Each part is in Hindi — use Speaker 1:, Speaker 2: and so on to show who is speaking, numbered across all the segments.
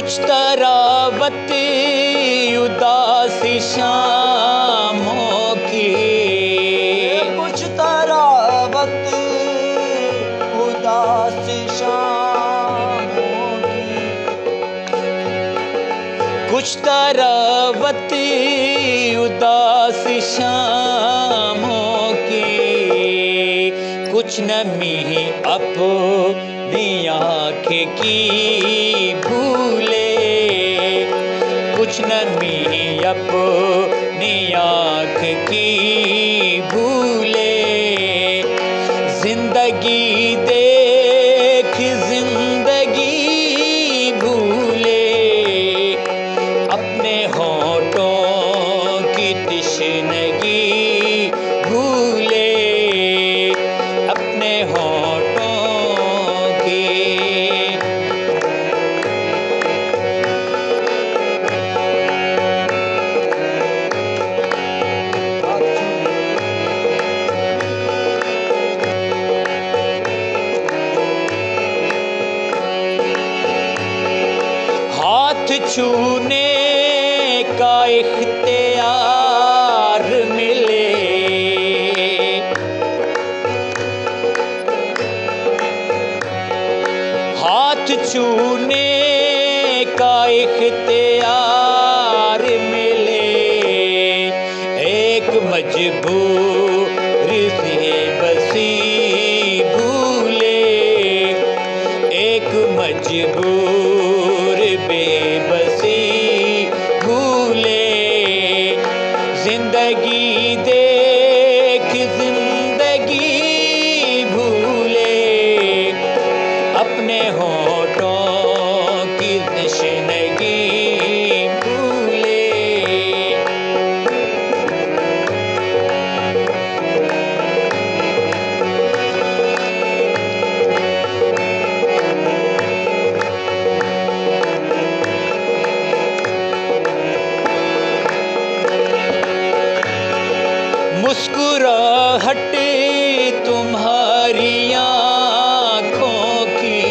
Speaker 1: कुछ तरावत उदासी शामों की,
Speaker 2: कुछ तरावत उदासी शामों की,
Speaker 1: कुछ तरावत उदासी शामों की, कुछ नमी अपनी आँखें की भूले, कुछ नमी अपनी आँख की भूले, जिंदगी देख जिंदगी भूले, अपने होठों की तृष्णगी भूले, अपने होठों की। हाथ छूने का इख्तियार मिले, हाथ छूने का इख्तियार मिले, एक मजबूर से बसी भूले, एक मजबूर बेबसी भूले, जिंदगी देख जिंदगी भूले, अपने होठों की तृष्णगी भूले। मुस्कुराहट तुम्हारी आँखों की,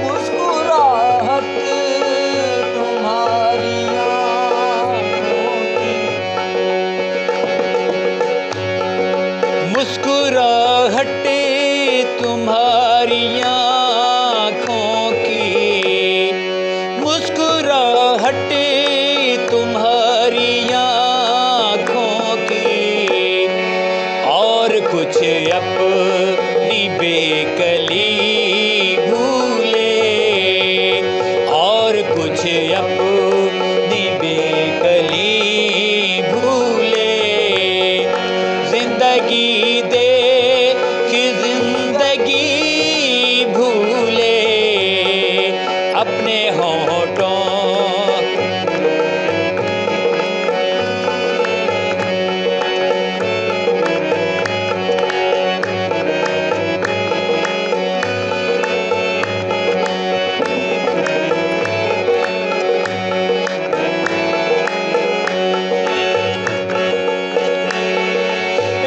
Speaker 2: मुस्कुराहट तुम्हारी आँखों की,
Speaker 1: मुस्कुराहट तुम्हारी आँखों की, मुस्कुराहट तुम्हारी आँखों की, और कुछ अपनी बेकली भूले, और कुछ अपनी बेकली भूले, जिंदगी देख जिंदगी भूले, अपने होठों।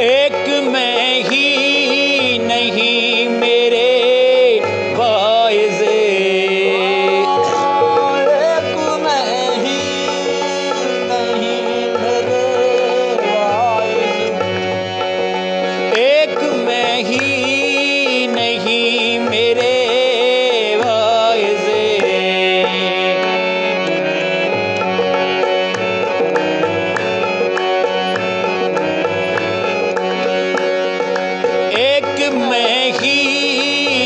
Speaker 1: एक मैं ही नहीं मेरे वाइज़े,
Speaker 2: एक मैं ही नहीं मेरे वाइज़,
Speaker 1: एक मैं ही नहीं मेरे वाइज़े, एक मैं ही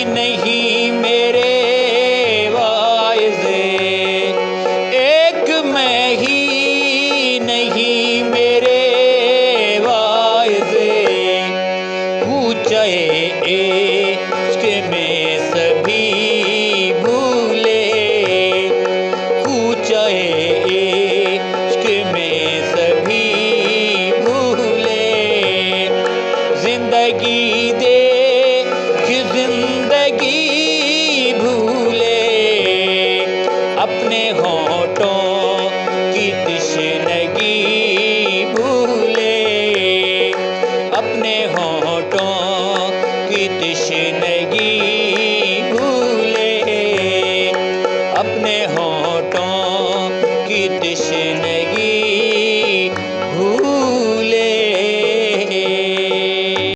Speaker 1: नहीं मेरे वाइज़े, एक मैं ही नहीं मेरे वाइज़े, ऊंचाई इश्क में सभी भूले, ऊंचाई इश्क में सभी भूले, जिंदगी देख जिंदगी भूले, अपने होठों की तृष्णगी भूले, अपने होठों की तृष्णगी भूले, अपने हों